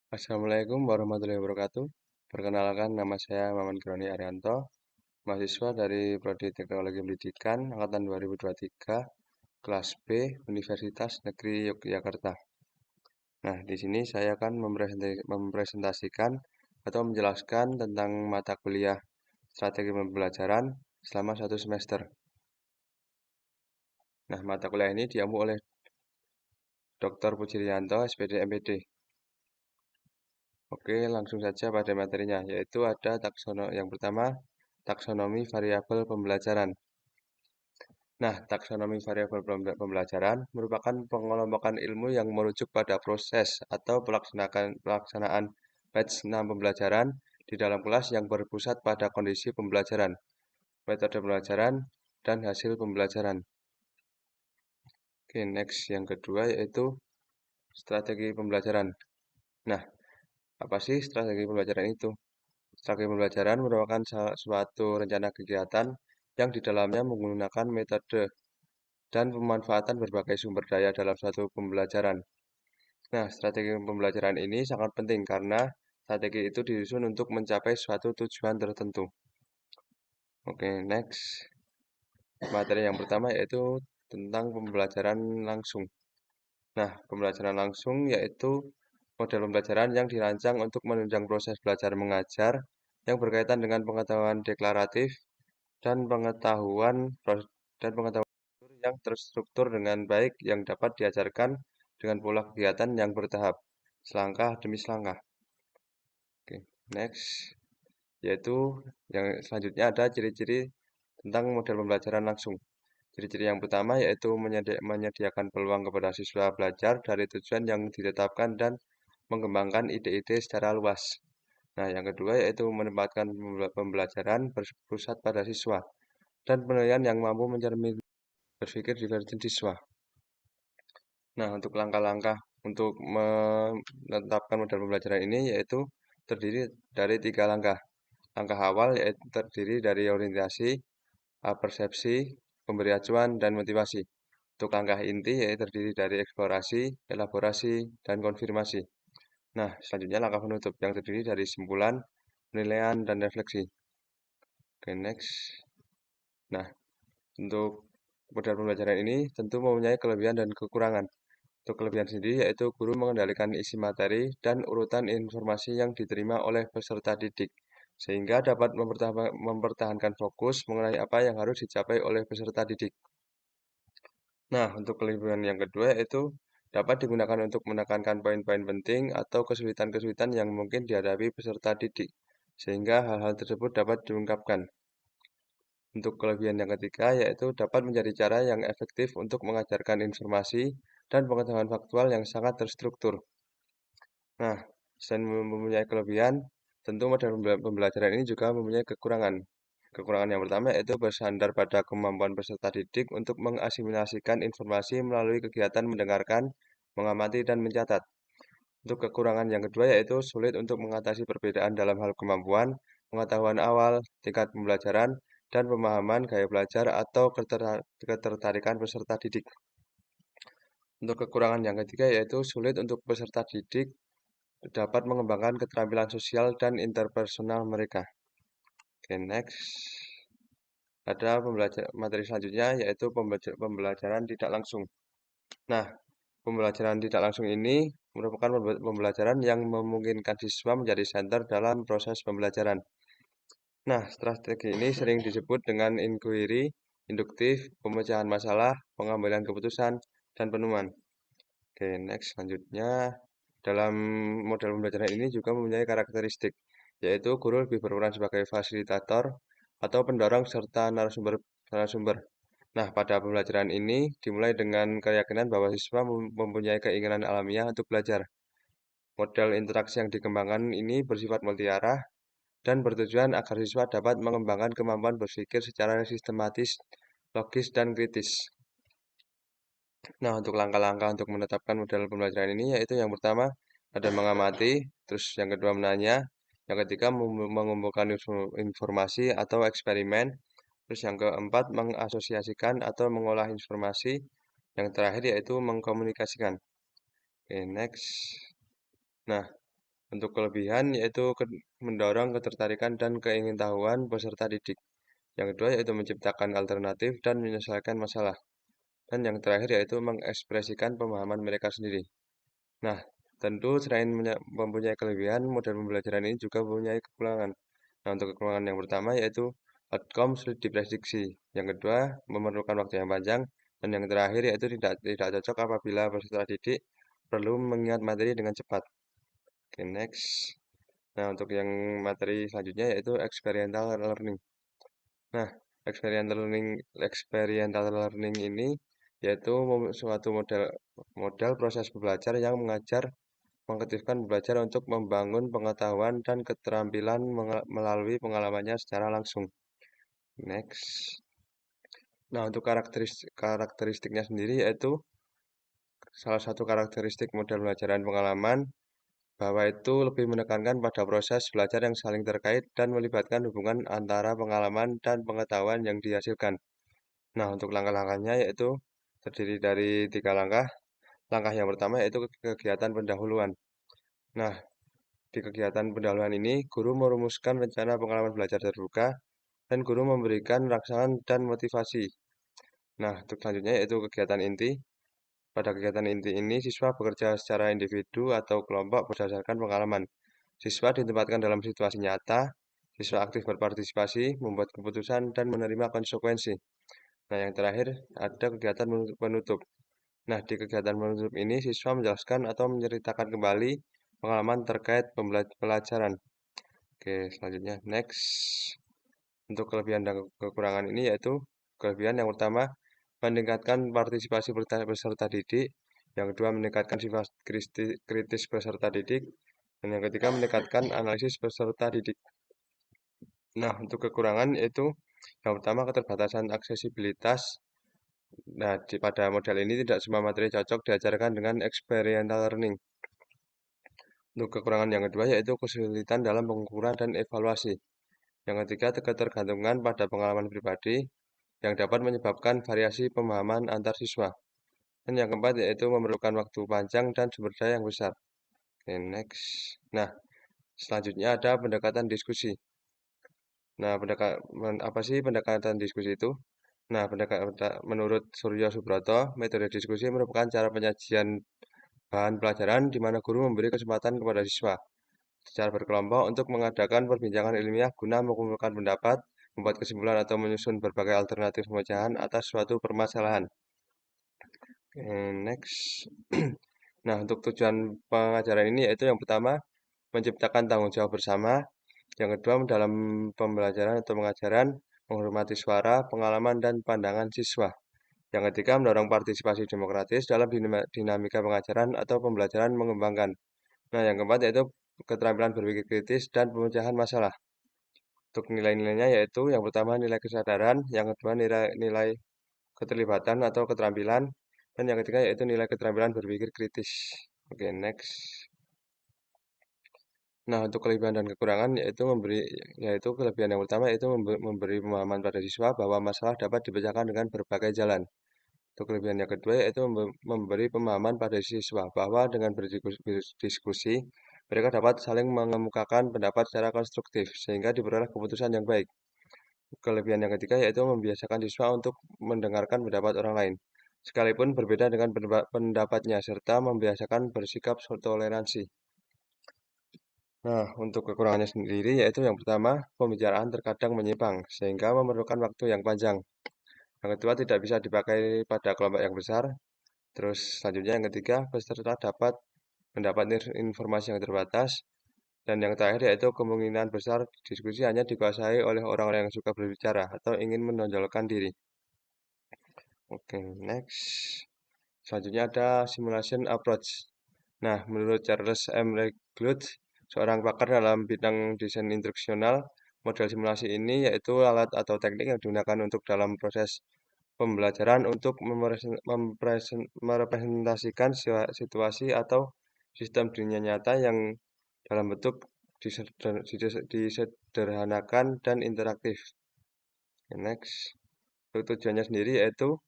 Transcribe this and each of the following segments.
Assalamualaikum warahmatullahi wabarakatuh. Perkenalkan, nama saya Maman Groni Arianto, mahasiswa dari Prodi Teknologi Pendidikan Angkatan 2023, kelas B, Universitas Negeri Yogyakarta. Nah, di sini saya akan mempresentasikan atau menjelaskan tentang mata kuliah strategi pembelajaran selama 1 semester. Nah, mata kuliah ini diampu oleh Dr. Pujirianto, SPD MPD. Oke, langsung saja pada materinya, yaitu ada yang pertama, taksonomi variabel pembelajaran. Nah, taksonomi variabel pembelajaran merupakan pengelompokan ilmu yang merujuk pada proses atau pelaksanaan batch 6 pembelajaran di dalam kelas yang berpusat pada kondisi pembelajaran, metode pembelajaran, dan hasil pembelajaran. Oke, next. Yang kedua yaitu strategi pembelajaran. Nah, apa sih strategi pembelajaran itu? Strategi pembelajaran merupakan suatu rencana kegiatan yang di dalamnya menggunakan metode dan pemanfaatan berbagai sumber daya dalam suatu pembelajaran. Nah, strategi pembelajaran ini sangat penting karena strategi itu disusun untuk mencapai suatu tujuan tertentu. Oke, next. Materi yang pertama yaitu tentang pembelajaran langsung. Nah, pembelajaran langsung yaitu model pembelajaran yang dirancang untuk menunjang proses belajar mengajar yang berkaitan dengan pengetahuan deklaratif dan pengetahuan yang terstruktur dengan baik yang dapat diajarkan dengan pola kegiatan yang bertahap, selangkah demi selangkah. Oke, next. Yaitu yang selanjutnya ada ciri-ciri tentang model pembelajaran langsung. Ciri-ciri yang pertama yaitu menyediakan peluang kepada siswa belajar dari tujuan yang ditetapkan dan mengembangkan ide-ide secara luas. Nah, yang kedua yaitu menempatkan pembelajaran berpusat pada siswa dan penilaian yang mampu mencerminkan berpikir divergen siswa. Nah, untuk langkah-langkah untuk menetapkan model pembelajaran ini yaitu terdiri dari 3 langkah. Langkah awal yaitu terdiri dari orientasi, persepsi, pemberi acuan, dan motivasi. Untuk langkah inti yaitu terdiri dari eksplorasi, elaborasi, dan konfirmasi. Nah, selanjutnya langkah penutup yang terdiri dari simpulan, penilaian, dan refleksi. Oke, next. Nah, untuk model pembelajaran ini tentu mempunyai kelebihan dan kekurangan. Untuk kelebihan sendiri yaitu guru mengendalikan isi materi dan urutan informasi yang diterima oleh peserta didik, sehingga dapat mempertahankan fokus mengenai apa yang harus dicapai oleh peserta didik. Nah, untuk kelebihan yang kedua yaitu dapat digunakan untuk menekankan poin-poin penting atau kesulitan-kesulitan yang mungkin dihadapi peserta didik, sehingga hal-hal tersebut dapat diungkapkan. Untuk kelebihan yang ketiga yaitu dapat menjadi cara yang efektif untuk mengajarkan informasi dan pengetahuan faktual yang sangat terstruktur. Nah, selain mempunyai kelebihan, tentu model pembelajaran ini juga mempunyai kekurangan. Kekurangan yang pertama yaitu bersandar pada kemampuan peserta didik untuk mengasimilasikan informasi melalui kegiatan mendengarkan, mengamati, dan mencatat. Untuk kekurangan yang kedua yaitu sulit untuk mengatasi perbedaan dalam hal kemampuan, pengetahuan awal, tingkat pembelajaran, dan pemahaman gaya belajar atau ketertarikan peserta didik. Untuk kekurangan yang ketiga yaitu sulit untuk peserta didik dapat mengembangkan keterampilan sosial dan interpersonal mereka. Oke, next. Ada materi selanjutnya yaitu pembelajaran tidak langsung. Nah, pembelajaran tidak langsung ini merupakan pembelajaran yang memungkinkan siswa menjadi center dalam proses pembelajaran. Nah, strategi ini sering disebut dengan inquiry, induktif, pemecahan masalah, pengambilan keputusan, dan penemuan. Oke, next. Selanjutnya, dalam model pembelajaran ini juga mempunyai karakteristik, yaitu guru lebih berperan sebagai fasilitator atau pendorong serta narasumber. Nah, pada pembelajaran ini dimulai dengan keyakinan bahwa siswa mempunyai keinginan alamiah untuk belajar. Model interaksi yang dikembangkan ini bersifat multiarah dan bertujuan agar siswa dapat mengembangkan kemampuan berpikir secara sistematis, logis, dan kritis. Nah, untuk langkah-langkah untuk menetapkan model pembelajaran ini yaitu yang pertama ada mengamati, terus yang kedua menanya, yang ketiga mengumpulkan informasi atau eksperimen, terus yang keempat mengasosiasikan atau mengolah informasi, yang terakhir yaitu mengkomunikasikan. Oke, next. Nah, Untuk kelebihan yaitu mendorong ketertarikan dan keingintahuan peserta didik. Yang kedua yaitu menciptakan alternatif dan menyelesaikan masalah. Dan yang terakhir yaitu mengekspresikan pemahaman mereka sendiri. Nah, tentu selain mempunyai kelebihan, model pembelajaran ini juga mempunyai kekurangan. Nah, untuk kekurangan yang pertama yaitu outcome sulit diprediksi. Yang kedua, memerlukan waktu yang panjang. Dan yang terakhir yaitu tidak cocok apabila peserta didik perlu mengingat materi dengan cepat. Oke, next. Nah, untuk yang materi selanjutnya yaitu experiential learning. Nah, experiential learning ini yaitu suatu model proses belajar yang mengajar mengaktifkan belajar untuk membangun pengetahuan dan keterampilan melalui pengalamannya secara langsung. Next. Nah, untuk karakteristiknya sendiri yaitu salah satu karakteristik model belajar dan pengalaman bahwa itu lebih menekankan pada proses belajar yang saling terkait dan melibatkan hubungan antara pengalaman dan pengetahuan yang dihasilkan. Nah, untuk langkah-langkahnya yaitu terdiri dari 3 langkah. Langkah yang pertama yaitu kegiatan pendahuluan. Nah, di kegiatan pendahuluan ini, guru merumuskan rencana pengalaman belajar terbuka dan guru memberikan rangsangan dan motivasi. Nah, untuk selanjutnya yaitu kegiatan inti. Pada kegiatan inti ini, siswa bekerja secara individu atau kelompok berdasarkan pengalaman. Siswa ditempatkan dalam situasi nyata, siswa aktif berpartisipasi, membuat keputusan, dan menerima konsekuensi. Nah, yang terakhir ada kegiatan penutup. Nah, di kegiatan penutup ini, siswa menjelaskan atau menceritakan kembali pengalaman terkait pelajaran. Oke, selanjutnya next. Untuk kelebihan dan kekurangan ini yaitu kelebihan yang pertama meningkatkan partisipasi peserta didik, yang kedua meningkatkan sifat kritis peserta didik, dan yang ketiga meningkatkan analisis peserta didik. Nah, untuk kekurangan yaitu yang pertama keterbatasan aksesibilitas. Nah, pada model ini tidak semua materi cocok diajarkan dengan experiential learning. Untuk kekurangan yang kedua yaitu kesulitan dalam pengukuran dan evaluasi. Yang ketiga, ketergantungan pada pengalaman pribadi yang dapat menyebabkan variasi pemahaman antar siswa. Dan yang keempat yaitu memerlukan waktu panjang dan sumber daya yang besar. Oke, next. Nah, selanjutnya ada pendekatan diskusi. Nah, apa sih pendekatan diskusi itu? Nah, menurut Suryo Subroto, metode diskusi merupakan cara penyajian bahan pelajaran di mana guru memberi kesempatan kepada siswa secara berkelompok untuk mengadakan perbincangan ilmiah guna mengumpulkan pendapat, membuat kesimpulan atau menyusun berbagai alternatif pemecahan atas suatu permasalahan. Next. Nah, untuk tujuan pengajaran ini yaitu yang pertama, menciptakan tanggung jawab bersama. Yang kedua, dalam pembelajaran atau pengajaran, menghormati suara, pengalaman, dan pandangan siswa. Yang ketiga, mendorong partisipasi demokratis dalam dinamika pengajaran atau pembelajaran mengembangkan. Nah, yang keempat yaitu keterampilan berpikir kritis dan pemecahan masalah. Untuk nilai-nilainya yaitu yang pertama nilai kesadaran, yang kedua nilai keterlibatan atau keterampilan, dan yang ketiga yaitu nilai keterampilan berpikir kritis. Oke, next. Nah, untuk kelebihan dan kekurangan yaitu kelebihan yang pertama yaitu memberi pemahaman pada siswa bahwa masalah dapat dipecahkan dengan berbagai jalan. Untuk kelebihan yang kedua yaitu memberi pemahaman pada siswa bahwa dengan berdiskusi mereka dapat saling mengemukakan pendapat secara konstruktif sehingga diperoleh keputusan yang baik. Kelebihan yang ketiga yaitu membiasakan siswa untuk mendengarkan pendapat orang lain, sekalipun berbeda dengan pendapatnya, serta membiasakan bersikap toleransi. Nah, untuk kekurangannya sendiri yaitu yang pertama, pembicaraan terkadang menyimpang, sehingga memerlukan waktu yang panjang. Yang kedua, tidak bisa dipakai pada kelompok yang besar. Terus selanjutnya yang ketiga, peserta dapat mendapat informasi yang terbatas. Dan yang terakhir yaitu kemungkinan besar diskusi hanya dikuasai oleh orang-orang yang suka berbicara atau ingin menonjolkan diri. Oke, next. Selanjutnya ada simulation approach. Nah, menurut Charles M. Reglut, seorang pakar dalam bidang desain instruksional, model simulasi ini yaitu alat atau teknik yang digunakan untuk dalam proses pembelajaran untuk merepresentasikan situasi atau sistem dunia nyata yang dalam bentuk disederhanakan dan interaktif. Next. Tujuannya sendiri yaitu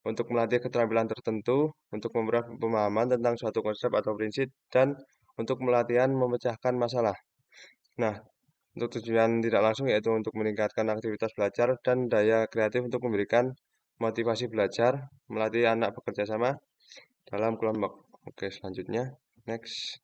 untuk melatih keterampilan tertentu, untuk memperoleh pemahaman tentang suatu konsep atau prinsip, dan untuk melatihan memecahkan masalah. Nah, untuk tujuan tidak langsung yaitu untuk meningkatkan aktivitas belajar dan daya kreatif untuk memberikan motivasi belajar, melatih anak bekerja sama dalam kelompok. Oke, selanjutnya, next.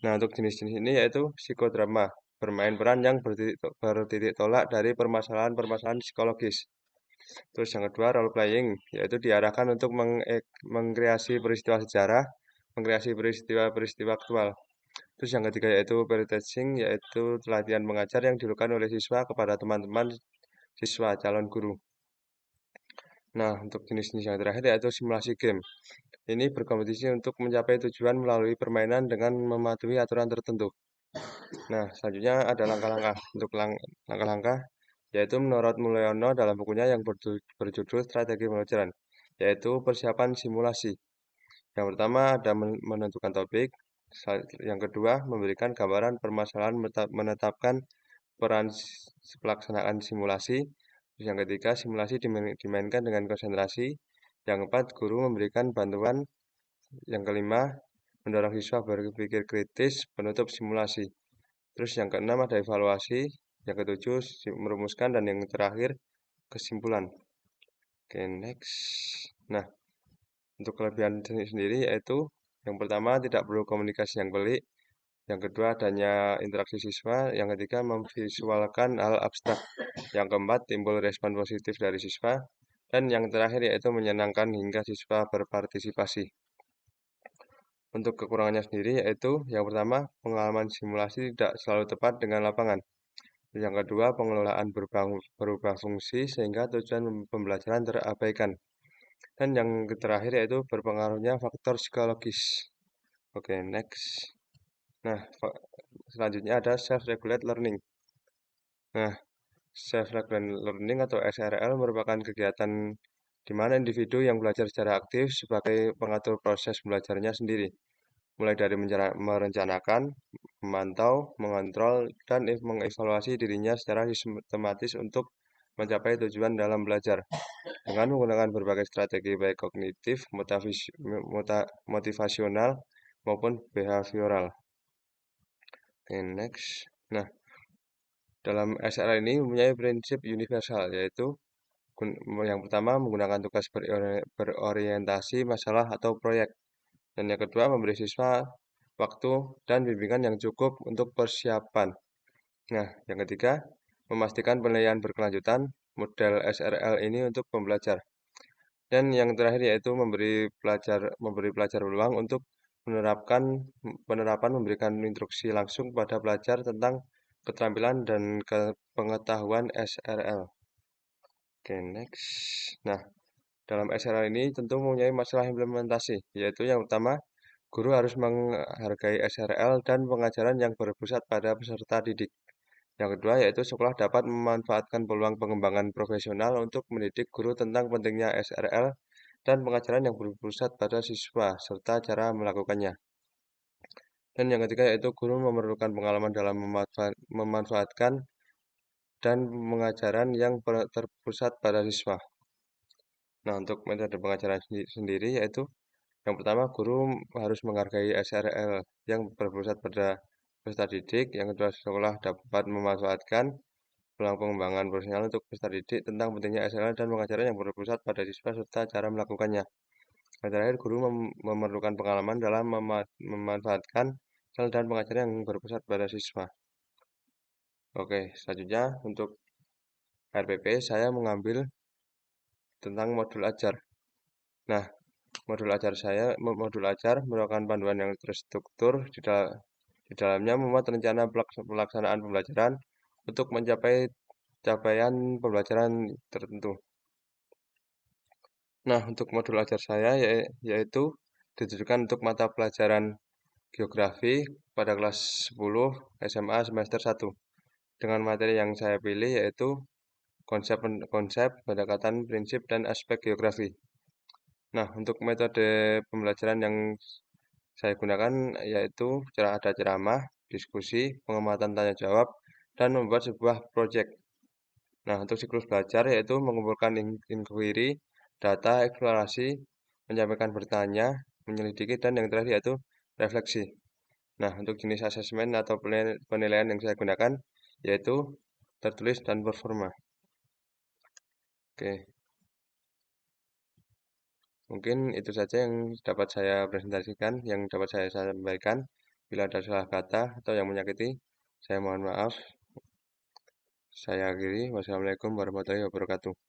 Nah, untuk jenis-jenis ini yaitu psikodrama, bermain peran yang bertitik tolak dari permasalahan-permasalahan psikologis. Terus yang kedua, role playing, yaitu diarahkan untuk mengkreasi peristiwa sejarah, mengkreasi peristiwa-peristiwa aktual. Terus yang ketiga yaitu peer teaching, yaitu latihan mengajar yang dilakukan oleh siswa kepada teman-teman siswa calon guru. Nah, untuk jenis-jenis yang terakhir yaitu simulasi game. Ini berkompetisi untuk mencapai tujuan melalui permainan dengan mematuhi aturan tertentu. Nah, selanjutnya ada langkah-langkah. Untuk langkah-langkah yaitu menurut Mulyono dalam bukunya yang berjudul Strategi Pembelajaran, yaitu persiapan simulasi. Yang pertama ada menentukan topik, yang kedua memberikan gambaran permasalahan, menetapkan peran pelaksanaan simulasi, yang ketiga simulasi dimainkan dengan konsentrasi, yang keempat guru memberikan bantuan, yang kelima mendorong siswa berpikir kritis, penutup simulasi. Terus yang keenam ada evaluasi, yang ketujuh merumuskan, dan yang terakhir kesimpulan. Oke, next. Nah, untuk kelebihan sendiri yaitu yang pertama tidak perlu komunikasi yang pelik, yang kedua adanya interaksi siswa, yang ketiga memvisualkan hal abstrak, yang keempat timbul respon positif dari siswa, dan yang terakhir yaitu menyenangkan hingga siswa berpartisipasi. Untuk kekurangannya sendiri yaitu yang pertama pengalaman simulasi tidak selalu tepat dengan lapangan. Yang kedua, pengelolaan berubah fungsi sehingga tujuan pembelajaran terabaikan. Dan yang terakhir yaitu berpengaruhnya faktor psikologis. Oke, next. Nah, selanjutnya ada self-regulate learning. Nah, self-regulate learning atau SRL merupakan kegiatan di mana individu yang belajar secara aktif sebagai pengatur proses belajarnya sendiri. Mulai dari merencanakan, memantau, mengontrol, dan mengevaluasi dirinya secara sistematis untuk mencapai tujuan dalam belajar dengan menggunakan berbagai strategi baik kognitif, motivasional, maupun behavioral. Oke, next. Nah, dalam SRL ini mempunyai prinsip universal, yaitu yang pertama menggunakan tugas berorientasi masalah atau proyek. Dan yang kedua memberi siswa waktu dan bimbingan yang cukup untuk persiapan. Nah, yang ketiga memastikan penilaian berkelanjutan model SRL ini untuk pembelajar. Dan yang terakhir yaitu memberi pelajar peluang untuk penerapan memberikan instruksi langsung pada pelajar tentang keterampilan dan pengetahuan SRL. Oke, next. Nah, dalam SRL ini tentu mempunyai masalah implementasi, yaitu yang utama guru harus menghargai SRL dan pengajaran yang berpusat pada peserta didik. Yang kedua yaitu sekolah dapat memanfaatkan peluang pengembangan profesional untuk mendidik guru tentang pentingnya SRL dan pengajaran yang berpusat pada siswa serta cara melakukannya. Dan yang ketiga yaitu guru memerlukan pengalaman dalam memanfaatkan dan pengajaran yang terpusat pada siswa. Nah, untuk metode pengajaran sendiri yaitu yang pertama guru harus menghargai SRL yang berpusat pada peserta didik. Yang kedua sekolah dapat memanfaatkan peluang pengembangan profesional untuk peserta didik tentang pentingnya SRL dan pengajaran yang berpusat pada siswa serta cara melakukannya. Yang terakhir, guru memerlukan pengalaman dalam memanfaatkan sel dan pengajaran yang berpusat pada siswa. Oke, selanjutnya untuk RPP saya mengambil tentang modul ajar. Nah, modul ajar merupakan panduan yang terstruktur di dalamnya memuat rencana pelaksanaan pembelajaran untuk mencapai capaian pembelajaran tertentu. Nah, untuk modul ajar saya yaitu ditujukan untuk mata pelajaran geografi pada kelas 10 SMA semester 1. Dengan materi yang saya pilih yaitu konsep, pendekatan, prinsip, dan aspek geografi. Nah, untuk metode pembelajaran yang saya gunakan yaitu ada ceramah, diskusi, pengamatan tanya jawab, dan membuat sebuah proyek. Nah, untuk siklus belajar yaitu mengumpulkan inquiry, data, eksplorasi, menyampaikan bertanya, menyelidiki, dan yang terakhir yaitu refleksi. Nah, untuk jenis asesmen atau penilaian yang saya gunakan yaitu tertulis dan performa. Oke, mungkin itu saja yang dapat saya presentasikan, yang dapat saya sampaikan. Bila ada salah kata atau yang menyakiti, saya mohon maaf. Saya akhiri. Wassalamualaikum warahmatullahi wabarakatuh.